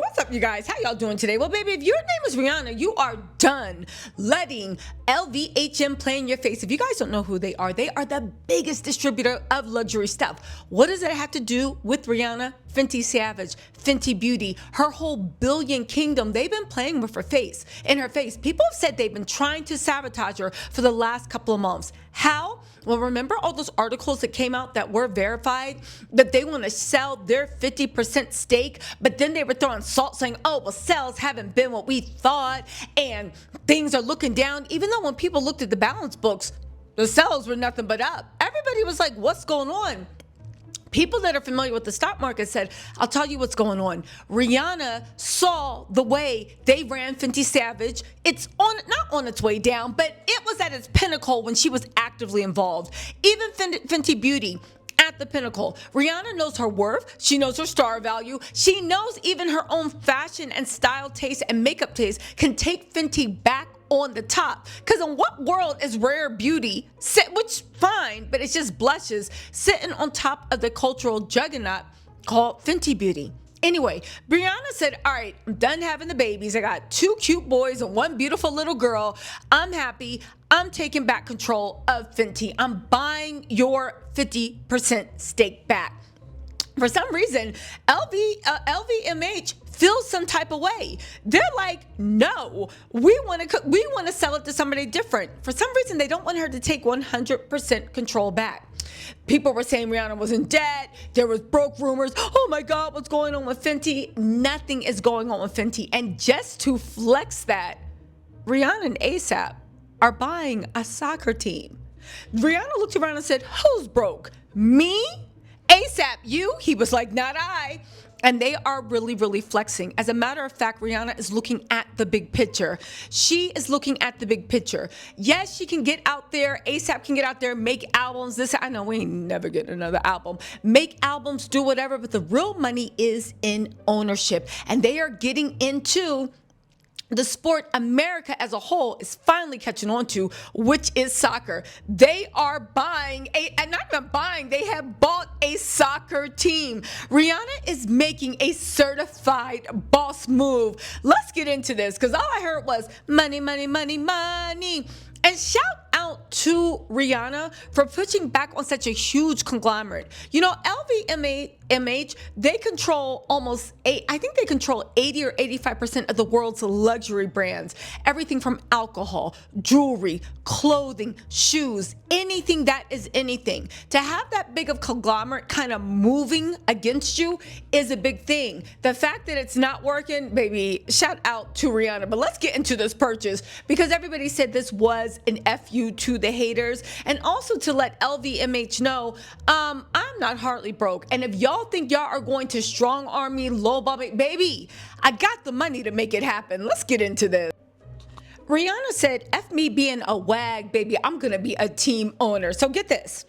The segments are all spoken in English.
What's up, you guys? How y'all doing today? Well, baby, if your name is Rihanna, you are done letting LVMH play in your face. If you guys don't know who they are the biggest distributor of luxury stuff. What does it have to do with Rihanna? Fenty Savage, Fenty Beauty, her whole billion kingdom. They've been playing with her face. People have said they've been trying to sabotage her for the last couple of months. How? Well, remember all those articles that came out that were verified that they want to sell their 50% stake, but then they were throwing salt saying, oh, well, sales haven't been what we thought and things are looking down, even though when people looked at the balance books, the sales were nothing but up. Everybody was like, what's going on? People that are familiar with the stock market said, I'll tell you what's going on. Rihanna saw the way they ran Fenty Savage. It's not on its way down, but it was at its pinnacle when she was actively involved. Even Fenty Beauty at the pinnacle. Rihanna knows her worth. She knows her star value. She knows even her own fashion and style taste and makeup taste can take Fenty back on the top. Because in what world is rare beauty, which fine, but it's just blushes, sitting on top of the cultural juggernaut called Fenty Beauty? Anyway, Rihanna said, all right, I'm done having the babies. I got 2 cute boys and 1 beautiful little girl. I'm happy. I'm taking back control of Fenty. I'm buying your 50% stake back. For some reason, LVMH feels some type of way. They're like, no, we want to sell it to somebody different. For some reason, they don't want her to take 100% control back. People were saying Rihanna was in debt. There was broke rumors. Oh my God, what's going on with Fenty? Nothing is going on with Fenty. And just to flex that, Rihanna and ASAP are buying a soccer team. Rihanna looked around and said, who's broke? Me? ASAP, you? He was like, not I. And they are really, really flexing. As a matter of fact, Rihanna is looking at the big picture. She is looking at the big picture. Yes, she can get out there. ASAP can get out there, make albums. I know we ain't never getting another album. Make albums, do whatever, but the real money is in ownership. And they are getting into the sport America as a whole is finally catching on to, which is soccer. They are buying and not even buying, they have bought a soccer team. Rihanna is making a certified boss move. Let's get into this because all I heard was money, money, money, money. And shout out to Rihanna for pushing back on such a huge conglomerate. You know, LVMH, they control I think they control 80 or 85% of the world's luxury brands. Everything from alcohol, jewelry, clothing, shoes, anything that is anything. To have that big of conglomerate kind of moving against you is a big thing. The fact that it's not working, baby, shout out to Rihanna. But let's get into this purchase because everybody said this was an FU to the haters, and also to let LVMH know I'm not hardly broke, and if y'all think y'all are going to strong arm me, lowball me, baby, I got the money to make it happen. Let's get into this. Rihanna said, F me being a wag, baby, I'm gonna be a team owner. So get this.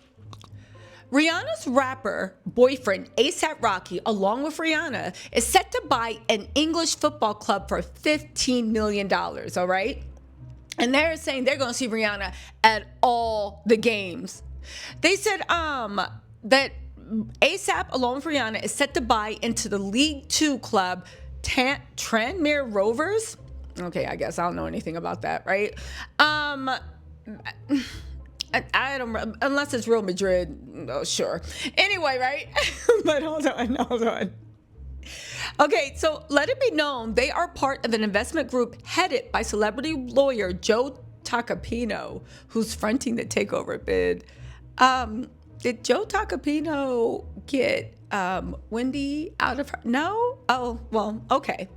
Rihanna's rapper boyfriend, A$AP Rocky, along with Rihanna, is set to buy an English football club for $15 million, all right? And they're saying they're going to see Rihanna at all the games. They said that A$AP, along with Rihanna, is set to buy into the League 2 club, Tranmere Rovers. Okay, I guess I don't know anything about that, right? I don't, unless it's Real Madrid, oh, sure. Anyway, right? But hold on. Okay, so let it be known they are part of an investment group headed by celebrity lawyer Joe Tacopina, who's fronting the takeover bid. Did Joe Tacopina get Wendy out of her? No? Oh, well, okay.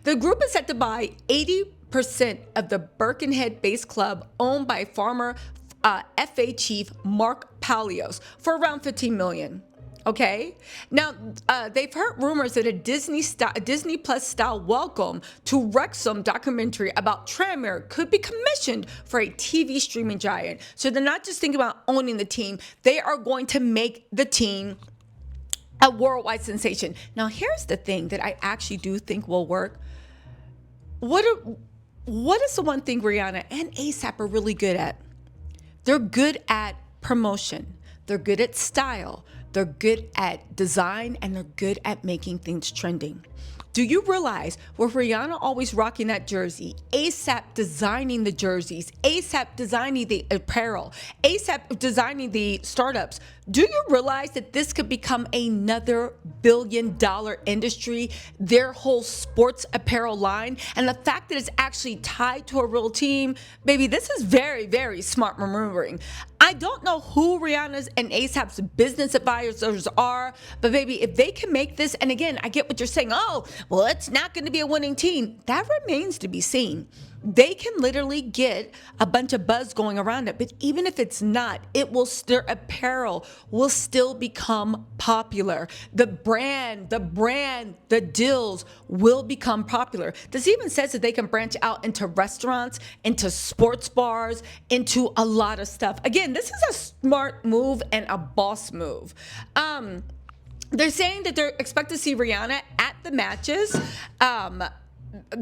The group is set to buy 80% of the Birkenhead-based club owned by former FA chief Mark Palios for around $15 million. Okay. Now, they've heard rumors that a Disney Plus style welcome to Wrexham documentary about Tranmere could be commissioned for a TV streaming giant. So they're not just thinking about owning the team. They are going to make the team a worldwide sensation. Now, here's the thing that I actually do think will work. What is the one thing Rihanna and A$AP are really good at? They're good at promotion. They're good at style. They're good at design, and they're good at making things trending. Do you realize with Rihanna always rocking that jersey, 𝐓𝐀 designing the jerseys, 𝐓𝐀 designing the apparel, 𝐓𝐀 designing the startups, do you realize that this could become another billion-dollar industry, their whole sports apparel line? And the fact that it's actually tied to a real team, baby, this is very, very smart maneuvering. I don't know who Rihanna's and 𝐓𝐻's business advisors are, but baby, if they can make this, and again, I get what you're saying, oh, well, it's not going to be a winning team. That remains to be seen. They can literally get a bunch of buzz going around it, but even if it's not, it will their apparel will still become popular. The brand, the deals will become popular. This even says that they can branch out into restaurants, into sports bars, into a lot of stuff. Again, this is a smart move and a boss move. They're saying that they're expect to see Rihanna at the matches,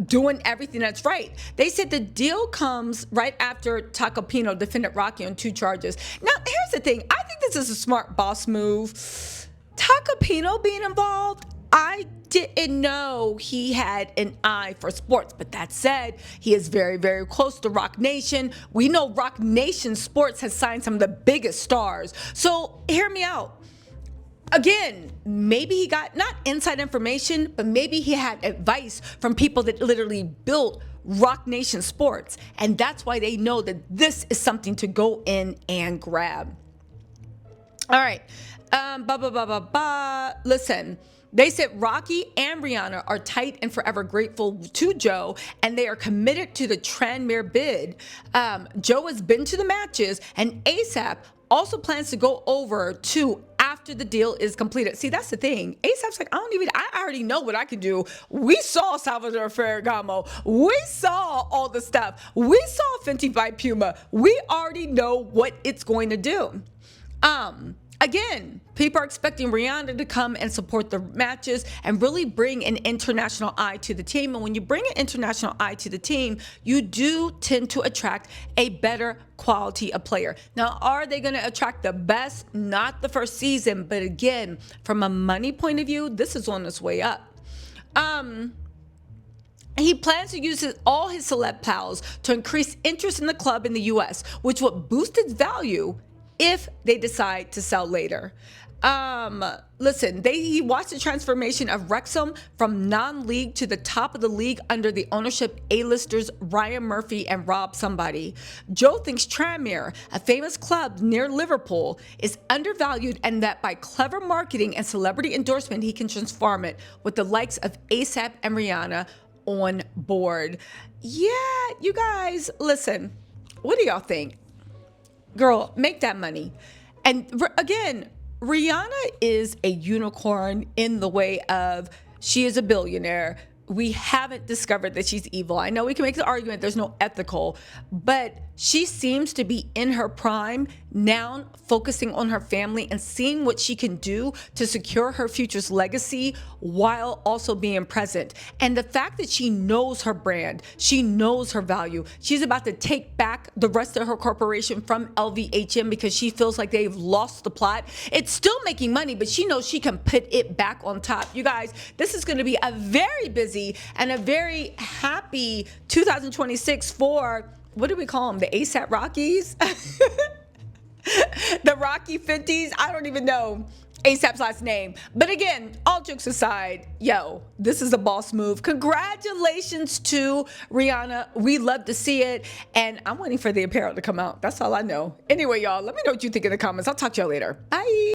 doing everything that's right. They said the deal comes right after Tacopina defended Rocky on 2 charges. Now, here's the thing. I think this is a smart boss move. Tacopina being involved, I didn't know he had an eye for sports. But that said, he is very, very close to Roc Nation. We know Roc Nation Sports has signed some of the biggest stars. So hear me out. Again, maybe he got not inside information, but maybe he had advice from people that literally built Roc Nation Sports. And that's why they know that this is something to go in and grab. All right. Listen, they said Rocky and Rihanna are tight and forever grateful to Joe, and they are committed to the Tranmere bid. Joe has been to the matches, and 𝐓𝐻 also plans to go over to after the deal is completed. See, that's the thing. 𝐓𝐻's like, I already know what I can do. We saw Salvador Ferragamo. We saw all the stuff. We saw Fenty by Puma. We already know what it's going to do. Again, people are expecting Rihanna to come and support the matches and really bring an international eye to the team. And when you bring an international eye to the team, you do tend to attract a better quality of player. Now, are they going to attract the best? Not the first season, but again, from a money point of view, this is on its way up. He plans to use all his celeb pals to increase interest in the club in the U.S., which would boost its value if they decide to sell later. Listen, he watched the transformation of Wrexham from non-league to the top of the league under the ownership A-listers Ryan Murphy and Rob Somebody. Joe thinks Tranmere, a famous club near Liverpool, is undervalued, and that by clever marketing and celebrity endorsement, he can transform it with the likes of 𝐓𝐻 and Rihanna on board. Yeah, you guys, listen, what do y'all think? Girl, make that money. And again, Rihanna is a unicorn in the way of she is a billionaire. We haven't discovered that she's evil. I know we can make the argument there's no ethical, but she seems to be in her prime now, focusing on her family and seeing what she can do to secure her future's legacy while also being present. And the fact that she knows her brand, she knows her value. She's about to take back the rest of her corporation from LVMH because she feels like they've lost the plot. It's still making money, but she knows she can put it back on top. You guys, this is going to be a very busy and a very happy 2026 for, what do we call them? The 𝐓𝐻 Rockies? The Rocky 50s? I don't even know 𝐓𝐻's last name. But again, all jokes aside, yo, this is a boss move. Congratulations to Rihanna. We love to see it. And I'm waiting for the apparel to come out. That's all I know. Anyway, y'all, let me know what you think in the comments. I'll talk to y'all later. Bye.